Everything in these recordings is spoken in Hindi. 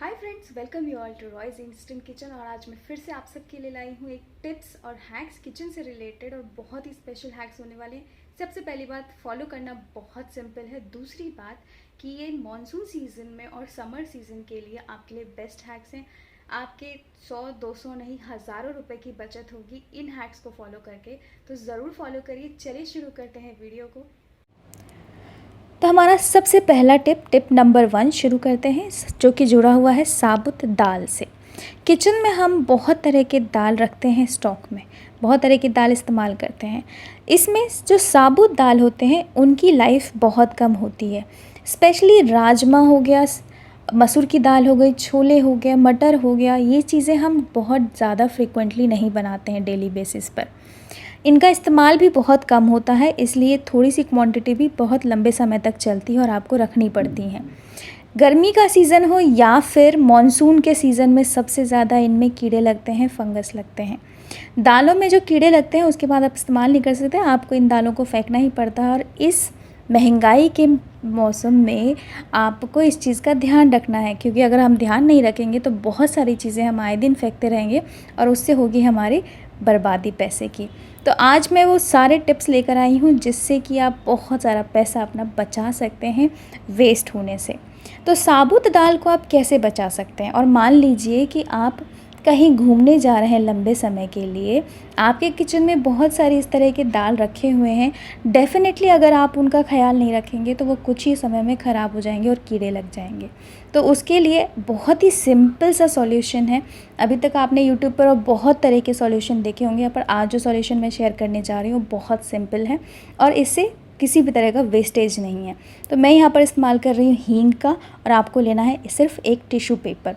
Hi friends, welcome you all to Roy's instant kitchen. और आज मैं फिर से आप सबके लिए लाई हूँ एक टिप्स और हैक्स किचन से रिलेटेड, और बहुत ही स्पेशल हैक्स होने वाले हैं। सबसे पहली बात, फॉलो करना बहुत सिंपल है। दूसरी बात कि ये मानसून सीज़न में और समर सीज़न के लिए आपके लिए बेस्ट हैक्स हैं। आपके 100-200 नहीं, हज़ारों रुपए की बचत होगी इन हैक्स को फॉलो करके, तो ज़रूर फॉलो करिए। चलिए शुरू करते हैं वीडियो को। तो हमारा सबसे पहला टिप नंबर 1 शुरू करते हैं, जो कि जुड़ा हुआ है साबुत दाल से। किचन में हम बहुत तरह के दाल रखते हैं स्टॉक में, बहुत तरह की दाल इस्तेमाल करते हैं। इसमें जो साबुत दाल होते हैं उनकी लाइफ बहुत कम होती है। स्पेशली राजमा हो गया, मसूर की दाल हो गई, छोले हो गया, मटर हो गया, ये चीज़ें हम बहुत ज़्यादा फ्रिक्वेंटली नहीं बनाते हैं डेली बेसिस पर। इनका इस्तेमाल भी बहुत कम होता है, इसलिए थोड़ी सी क्वांटिटी भी बहुत लंबे समय तक चलती है और आपको रखनी पड़ती हैं। गर्मी का सीज़न हो या फिर मॉनसून के सीज़न में सबसे ज़्यादा इनमें कीड़े लगते हैं, फंगस लगते हैं। दालों में जो कीड़े लगते हैं उसके बाद आप इस्तेमाल नहीं कर सकते, आपको इन दालों को फेंकना ही पड़ता है। और इस महंगाई के मौसम में आपको इस चीज़ का ध्यान रखना है, क्योंकि अगर हम ध्यान नहीं रखेंगे तो बहुत सारी चीज़ें हम आए दिन फेंकते रहेंगे और उससे होगी हमारी बर्बादी पैसे की। तो आज मैं वो सारे टिप्स लेकर आई हूँ जिससे कि आप बहुत सारा पैसा अपना बचा सकते हैं वेस्ट होने से। तो साबुत दाल को आप कैसे बचा सकते हैं? और मान लीजिए कि आप कहीं घूमने जा रहे हैं लंबे समय के लिए, आपके किचन में बहुत सारी इस तरह के दाल रखे हुए हैं। डेफ़िनेटली अगर आप उनका ख़्याल नहीं रखेंगे तो वो कुछ ही समय में ख़राब हो जाएंगे और कीड़े लग जाएंगे। तो उसके लिए बहुत ही सिंपल सा सॉल्यूशन है। अभी तक आपने यूट्यूब पर बहुत तरह के सॉल्यूशन देखे होंगे, पर आज जो सॉल्यूशन मैं शेयर करने जा रही हूँ बहुत सिंपल है और इससे किसी भी तरह का वेस्टेज नहीं है। तो मैं यहाँ पर इस्तेमाल कर रही हूँ हींग का, और आपको लेना है सिर्फ एक टिश्यू पेपर।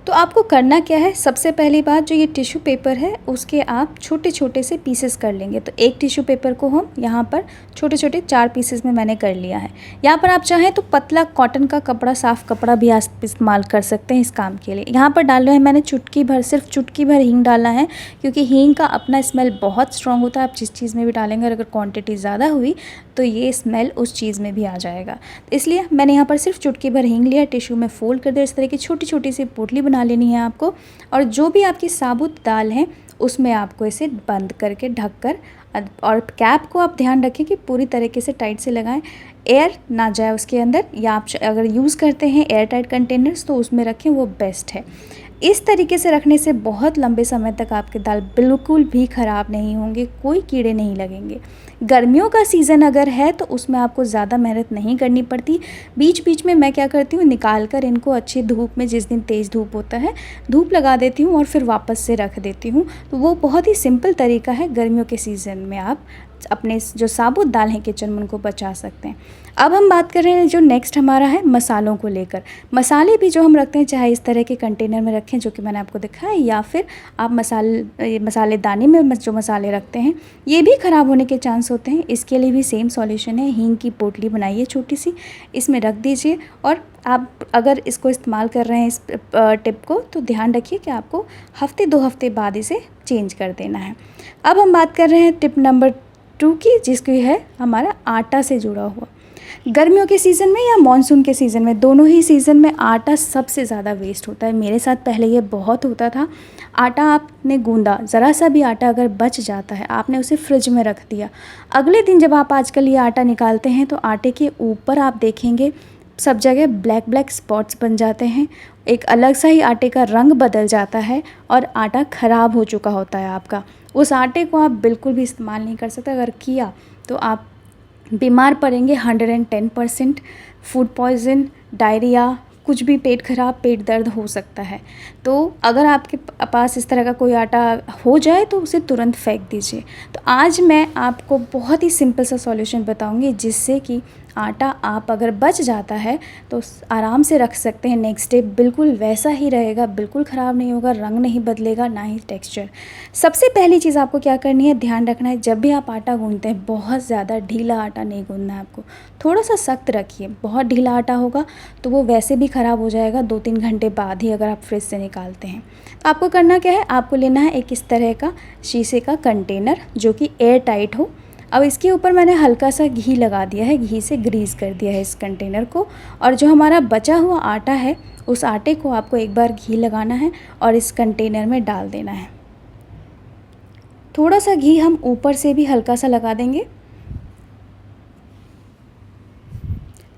तो आपको करना क्या है, सबसे पहली बात, जो ये टिश्यू पेपर है उसके आप छोटे छोटे से पीसेस कर लेंगे। तो एक टिश्यू पेपर को हम यहाँ पर छोटे छोटे 4 पीसेस में मैंने कर लिया है। यहाँ पर आप चाहें तो पतला कॉटन का कपड़ा, साफ़ कपड़ा भी आप इस्तेमाल कर सकते हैं इस काम के लिए। यहाँ पर डाल रहे हैं मैंने चुटकी भर, सिर्फ चुटकी भर हींग डालना है, क्योंकि हींग का अपना स्मेल बहुत स्ट्रॉन्ग होता है। आप जिस चीज़ में भी डालेंगे और अगर क्वान्टिटी ज़्यादा हुई तो ये स्मेल उस चीज़ में भी आ जाएगा। इसलिए मैंने यहाँ पर सिर्फ चुटकी भर हींग लिया, टिश्यू में फ़ोल्ड कर दिया। इस तरह की छोटी छोटी सी पोटली बना लेनी है आपको, और जो भी आपकी साबुत दाल है उसमें आपको इसे बंद करके ढक कर, और कैप को आप ध्यान रखें कि पूरी तरीके से टाइट से लगाएं, एयर ना जाए उसके अंदर। या आप अगर यूज़ करते हैं एयर टाइट कंटेनर्स तो उसमें रखें, वो बेस्ट है। इस तरीके से रखने से बहुत लंबे समय तक आपके दाल बिल्कुल भी ख़राब नहीं होंगे, कोई कीड़े नहीं लगेंगे। गर्मियों का सीज़न अगर है तो उसमें आपको ज़्यादा मेहनत नहीं करनी पड़ती। बीच बीच में मैं क्या करती हूँ, निकाल कर इनको अच्छी धूप में, जिस दिन तेज़ धूप होता है, धूप लगा देती हूँ और फिर वापस से रख देती हूँ। तो वो बहुत ही सिंपल तरीका है, गर्मियों के सीज़न में आप अपने जो साबुत दाल हैं किचन में उनको बचा सकते हैं। अब हम बात कर रहे हैं जो नेक्स्ट हमारा है मसालों को लेकर। मसाले भी जो हम रखते हैं, चाहे इस तरह के कंटेनर में रखें जो कि मैंने आपको दिखाया, या फिर आप मसालेदानी में जो मसाले रखते हैं, ये भी ख़राब होने के चांस होते हैं। इसके लिए भी सेम सॉल्यूशन है। हींग की पोटली बनाइए छोटी सी, इसमें रख दीजिए, और आप अगर इसको इस्तेमाल कर रहे हैं इस टिप को, तो ध्यान रखिए कि आपको हफ्ते 2 हफ्ते बाद इसे चेंज कर देना है। अब हम बात कर रहे हैं टिप नंबर 2 की, जिसकी है हमारा आटा से जुड़ा हुआ। गर्मियों के सीज़न में या मानसून के सीज़न में, दोनों ही सीज़न में आटा सबसे ज़्यादा वेस्ट होता है। मेरे साथ पहले ये बहुत होता था। आटा आपने गूंदा, ज़रा सा भी आटा अगर बच जाता है, आपने उसे फ्रिज में रख दिया, अगले दिन जब आप आजकल ये आटा निकालते हैं तो आटे के ऊपर आप देखेंगे सब जगह ब्लैक ब्लैक स्पॉट्स बन जाते हैं, एक अलग सा ही आटे का रंग बदल जाता है और आटा ख़राब हो चुका होता है आपका। उस आटे को आप बिल्कुल भी इस्तेमाल नहीं कर सकते। अगर किया तो आप बीमार पड़ेंगे 110%। फूड पॉइज़न, डायरिया, कुछ भी, पेट ख़राब, पेट दर्द हो सकता है। तो अगर आपके पास इस तरह का कोई आटा हो जाए तो उसे तुरंत फेंक दीजिए। तो आज मैं आपको बहुत ही सिंपल सा सॉल्यूशन बताऊंगी, जिससे कि आटा आप अगर बच जाता है तो आराम से रख सकते हैं। नेक्स्ट डे बिल्कुल वैसा ही रहेगा, बिल्कुल ख़राब नहीं होगा, रंग नहीं बदलेगा, ना ही टेक्सचर। सबसे पहली चीज़ आपको क्या करनी है, ध्यान रखना है, जब भी आप आटा गूंथते हैं बहुत ज़्यादा ढीला आटा नहीं गूंथना है आपको, थोड़ा सा सख्त रखिए। बहुत ढीला आटा होगा तो वो वैसे भी ख़राब हो जाएगा 2-3 घंटे बाद ही, अगर आप फ्रिज से निकालते हैं। तो आपको करना क्या है, आपको लेना है एक इस तरह का शीशे का कंटेनर जो कि एयर टाइट हो। अब इसके ऊपर मैंने हल्का सा घी लगा दिया है, घी से ग्रीस कर दिया है इस कंटेनर को। और जो हमारा बचा हुआ आटा है उस आटे को आपको एक बार घी लगाना है और इस कंटेनर में डाल देना है। थोड़ा सा घी हम ऊपर से भी हल्का सा लगा देंगे।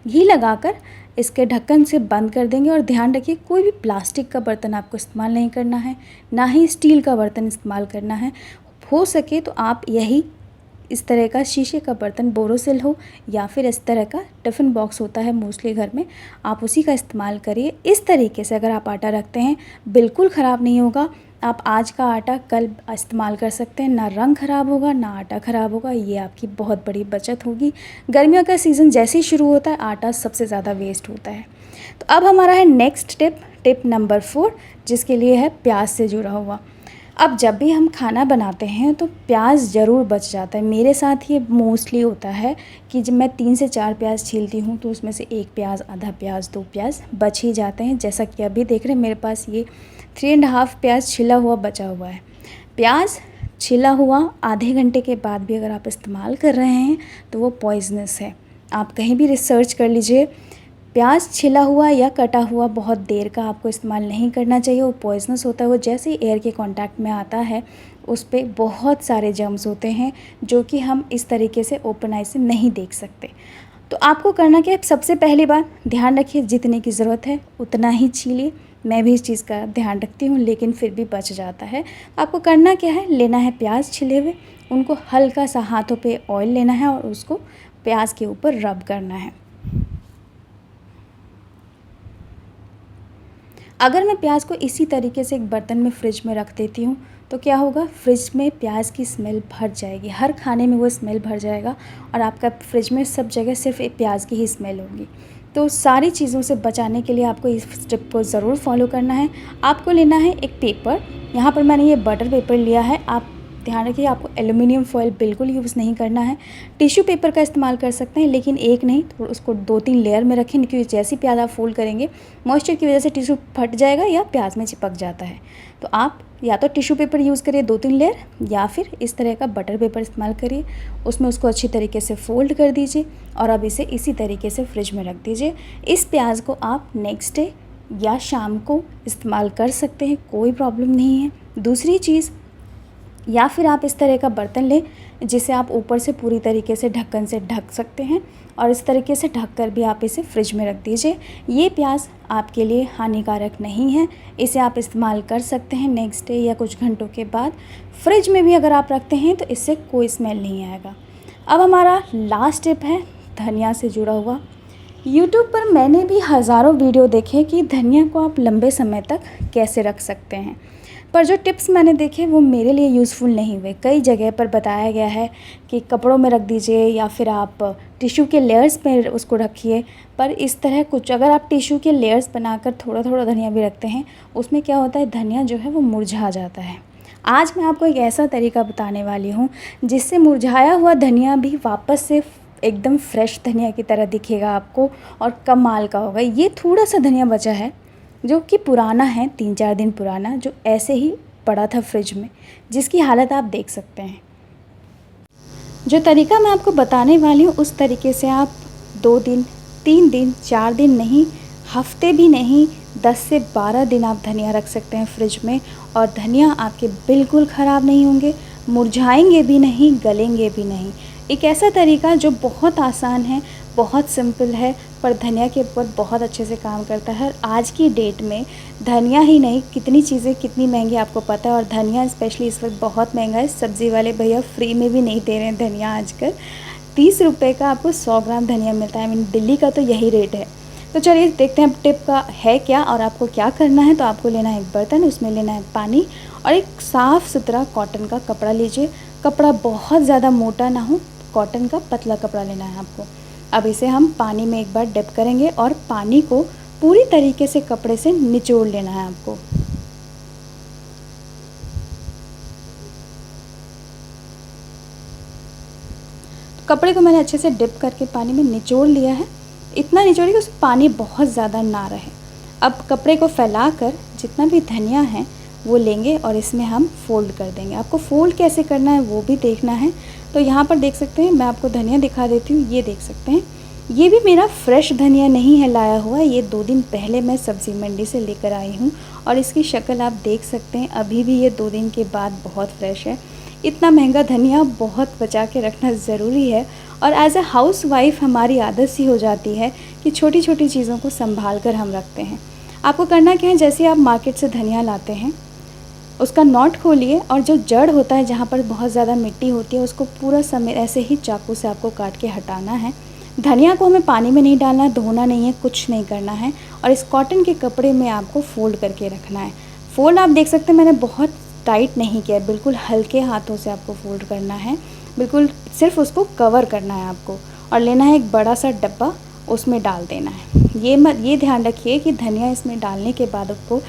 घी लगाकर इसके ढक्कन से बंद कर देंगे। और ध्यान रखिए कोई भी प्लास्टिक का बर्तन आपको इस्तेमाल नहीं करना है, ना ही स्टील का बर्तन इस्तेमाल करना है। हो सके तो आप यही इस तरह का शीशे का बर्तन, बोरोसिल हो या फिर इस तरह का टिफ़िन बॉक्स होता है मोस्टली घर में, आप उसी का इस्तेमाल करिए। इस तरीके से अगर आप आटा रखते हैं बिल्कुल ख़राब नहीं होगा। आप आज का आटा कल इस्तेमाल कर सकते हैं, ना रंग ख़राब होगा ना आटा ख़राब होगा। ये आपकी बहुत बड़ी बचत होगी। गर्मियों का सीज़न जैसे ही शुरू होता है आटा सबसे ज़्यादा वेस्ट होता है। तो अब हमारा है नेक्स्ट टिप नंबर 4, जिसके लिए है प्याज से जुड़ा हुआ। अब जब भी हम खाना बनाते हैं तो प्याज ज़रूर बच जाता है। मेरे साथ ये मोस्टली होता है कि जब मैं 3 से 4 प्याज छीलती हूँ तो उसमें से 1 प्याज, आधा प्याज, 2 प्याज बच ही जाते हैं। जैसा कि अभी देख रहे हैं मेरे पास ये 3.5 प्याज छिला हुआ बचा हुआ है। प्याज छिला हुआ आधे घंटे के बाद भी अगर आप इस्तेमाल कर रहे हैं तो वो पॉइजनस है। आप कहीं भी रिसर्च कर लीजिए, प्याज छिला हुआ या कटा हुआ बहुत देर का आपको इस्तेमाल नहीं करना चाहिए। वो पॉइजनस होता है। वो जैसे ही एयर के कांटेक्ट में आता है उस पर बहुत सारे जर्म्स होते हैं जो कि हम इस तरीके से ओपन आई से नहीं देख सकते। तो आपको करना क्या है, सबसे पहली बात ध्यान रखिए जितने की ज़रूरत है उतना ही छीलिए। मैं भी इस चीज़ का ध्यान रखती हूँ लेकिन फिर भी बच जाता है। आपको करना क्या है, लेना है प्याज छिले हुए, उनको हल्का सा हाथों पे ऑयल लेना है और उसको प्याज के ऊपर रब करना है। अगर मैं प्याज को इसी तरीके से एक बर्तन में फ्रिज में रख देती हूँ तो क्या होगा, फ्रिज में प्याज की स्मेल भर जाएगी, हर खाने में वो स्मेल भर जाएगा और आपका फ्रिज में सब जगह सिर्फ एक प्याज की ही स्मेल होगी। तो सारी चीज़ों से बचाने के लिए आपको इस स्टेप को ज़रूर फॉलो करना है। आपको लेना है एक पेपर, यहाँ पर मैंने ये बटर पेपर लिया है। आप ध्यान रखिए आपको एल्युमिनियम फॉयल बिल्कुल यूज़ नहीं करना है। टिश्यू पेपर का इस्तेमाल कर सकते हैं लेकिन एक नहीं, तो उसको 2-3 लेयर में रखें क्योंकि जैसी प्याज आप फोल्ड करेंगे मॉइस्चर की वजह से टिश्यू फट जाएगा या प्याज में चिपक जाता है। तो आप या तो टिश्यू पेपर यूज़ करिए 2-3 लेयर, या फिर इस तरह का बटर पेपर इस्तेमाल करिए। उसमें उसको अच्छी तरीके से फ़ोल्ड कर दीजिए और अब इसे इसी तरीके से फ्रिज में रख दीजिए। इस प्याज को आप नेक्स्ट डे या शाम को इस्तेमाल कर सकते हैं, कोई प्रॉब्लम नहीं है। दूसरी चीज़, या फिर आप इस तरह का बर्तन लें जिसे आप ऊपर से पूरी तरीके से ढक्कन से ढक सकते हैं और इस तरीके से ढक कर भी आप इसे फ्रिज में रख दीजिए। ये प्याज आपके लिए हानिकारक नहीं है, इसे आप इस्तेमाल कर सकते हैं नेक्स्ट डे या कुछ घंटों के बाद। फ्रिज में भी अगर आप रखते हैं तो इससे कोई स्मेल नहीं आएगा। अब हमारा लास्ट टिप है धनिया से जुड़ा हुआ। यूट्यूब पर मैंने भी हज़ारों वीडियो देखे कि धनिया को आप लंबे समय तक कैसे रख सकते हैं, पर जो टिप्स मैंने देखे वो मेरे लिए यूज़फुल नहीं हुए। कई जगह पर बताया गया है कि कपड़ों में रख दीजिए या फिर आप टिश्यू के लेयर्स में उसको रखिए, पर इस तरह कुछ अगर आप टिश्यू के लेयर्स बनाकर थोड़ा थोड़ा धनिया भी रखते हैं उसमें क्या होता है, धनिया जो है वो मुरझा जाता है। आज मैं आपको एक ऐसा तरीका बताने वाली हूँ जिससे मुरझाया हुआ धनिया भी वापस से एकदम फ्रेश धनिया की तरह दिखेगा आपको और कमाल का होगा। ये थोड़ा सा धनिया बचा है जो कि पुराना है, 3-4 दिन पुराना, जो ऐसे ही पड़ा था फ्रिज में, जिसकी हालत आप देख सकते हैं। जो तरीका मैं आपको बताने वाली हूँ उस तरीके से आप 2 दिन, 3 दिन, 4 दिन नहीं, हफ्ते भी नहीं, 10 से 12 दिन आप धनिया रख सकते हैं फ्रिज में और धनिया आपके बिल्कुल ख़राब नहीं होंगे, मुरझाएंगे भी नहीं, गलेंगे भी नहीं। एक ऐसा तरीका जो बहुत आसान है, बहुत सिंपल है, पर धनिया के ऊपर बहुत अच्छे से काम करता है। आज की डेट में धनिया ही नहीं, कितनी चीज़ें कितनी महंगी आपको पता है, और धनिया स्पेशली इस वक्त बहुत महंगा है। सब्ज़ी वाले भैया फ्री में भी नहीं दे रहे हैं धनिया आजकल। 30 रुपये का आपको 100 ग्राम धनिया मिलता है। मीन दिल्ली का तो यही रेट है। तो चलिए देखते हैं अब टिप का है क्या और आपको क्या करना है। तो आपको लेना है एक बर्तन, उसमें लेना है पानी और एक साफ़ सुथरा कॉटन का कपड़ा लीजिए। कपड़ा बहुत ज़्यादा मोटा ना हो, कॉटन का पतला कपड़ा लेना है आपको। अब इसे हम पानी में एक बार डिप करेंगे और पानी को पूरी तरीके से कपड़े से निचोड़ लेना है आपको। कपड़े को मैंने अच्छे से डिप करके पानी में निचोड़ लिया है। इतना निचोड़िए कि उसमें पानी बहुत ज़्यादा ना रहे। अब कपड़े को फैलाकर जितना भी धनिया है वो लेंगे और इसमें हम फ़ोल्ड कर देंगे। आपको फ़ोल्ड कैसे करना है वो भी देखना है। तो यहाँ पर देख सकते हैं, मैं आपको धनिया दिखा देती हूँ। ये देख सकते हैं, ये भी मेरा फ्रेश धनिया नहीं है लाया हुआ, ये 2 दिन पहले मैं सब्ज़ी मंडी से लेकर आई हूँ और इसकी शक्ल आप देख सकते हैं, अभी भी ये 2 दिन के बाद बहुत फ्रेश है। इतना महंगा धनिया बहुत बचा के रखना ज़रूरी है और एज़ अ हाउस वाइफ हमारी आदत सी हो जाती है कि छोटी छोटी चीज़ों को संभाल कर हम रखते हैं। आपको करना क्या है, जैसे आप मार्केट से धनिया लाते हैं, उसका नॉट खोलिए और जो जड़ होता है, जहाँ पर बहुत ज़्यादा मिट्टी होती है, उसको पूरा समय ऐसे ही चाकू से आपको काट के हटाना है। धनिया को हमें पानी में नहीं डालना, धोना नहीं है, कुछ नहीं करना है और इस कॉटन के कपड़े में आपको फ़ोल्ड करके रखना है। फ़ोल्ड आप देख सकते हैं, मैंने बहुत टाइट नहीं किया, बिल्कुल हल्के हाथों से आपको फ़ोल्ड करना है, बिल्कुल सिर्फ उसको कवर करना है आपको और लेना है एक बड़ा सा डब्बा, उसमें डाल देना है। ये ध्यान रखिए कि धनिया इसमें डालने के बाद आपको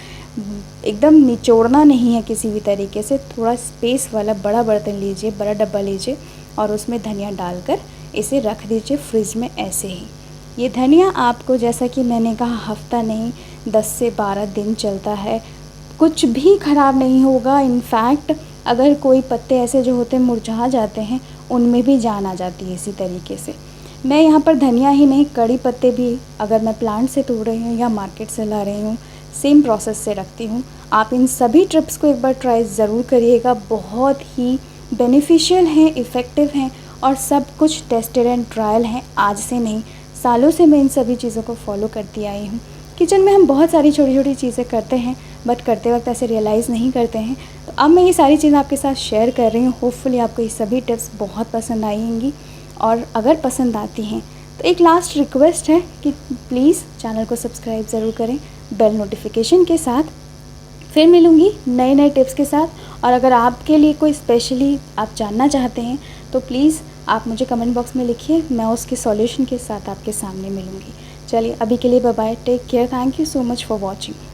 एकदम निचोड़ना नहीं है किसी भी तरीके से। थोड़ा स्पेस वाला बड़ा बर्तन लीजिए, बड़ा डब्बा लीजिए और उसमें धनिया डालकर इसे रख दीजिए फ्रिज में ऐसे ही। ये धनिया आपको, जैसा कि मैंने कहा, हफ्ता नहीं 10 से 12 दिन चलता है, कुछ भी ख़राब नहीं होगा। इनफैक्ट अगर कोई पत्ते ऐसे जो होते हैं मुरझा जाते हैं, उनमें भी जान आ जाती है इसी तरीके से। मैं यहाँ पर धनिया ही नहीं, कड़ी पत्ते भी अगर मैं प्लांट से तोड़ रही हूँ या मार्केट से ला रही हूँ, सेम प्रोसेस से रखती हूँ। आप इन सभी टिप्स को एक बार ट्राई ज़रूर करिएगा, बहुत ही बेनिफिशियल हैं, इफ़ेक्टिव हैं और सब कुछ टेस्टेड एंड ट्रायल हैं। आज से नहीं, सालों से मैं इन सभी चीज़ों को फॉलो करती आई हूँ। किचन में हम बहुत सारी छोटी छोटी चीज़ें करते हैं, बट करते वक्त ऐसे रियलाइज़ नहीं करते हैं। तो अब मैं ये सारी चीज़ें आपके साथ शेयर कर रही हूँ। होपफुली आपको ये सभी टिप्स बहुत पसंद आई होंगी और अगर पसंद आती हैं तो एक लास्ट रिक्वेस्ट है कि प्लीज़ चैनल को सब्सक्राइब ज़रूर करें बेल नोटिफिकेशन के साथ। फिर मिलूँगी नए नए टिप्स के साथ और अगर आपके लिए कोई स्पेशली आप जानना चाहते हैं तो प्लीज़ आप मुझे कमेंट बॉक्स में लिखिए, मैं उसके सॉल्यूशन के साथ आपके सामने मिलूँगी। चलिए अभी के लिए bye bye, take care, thank you so much for watching.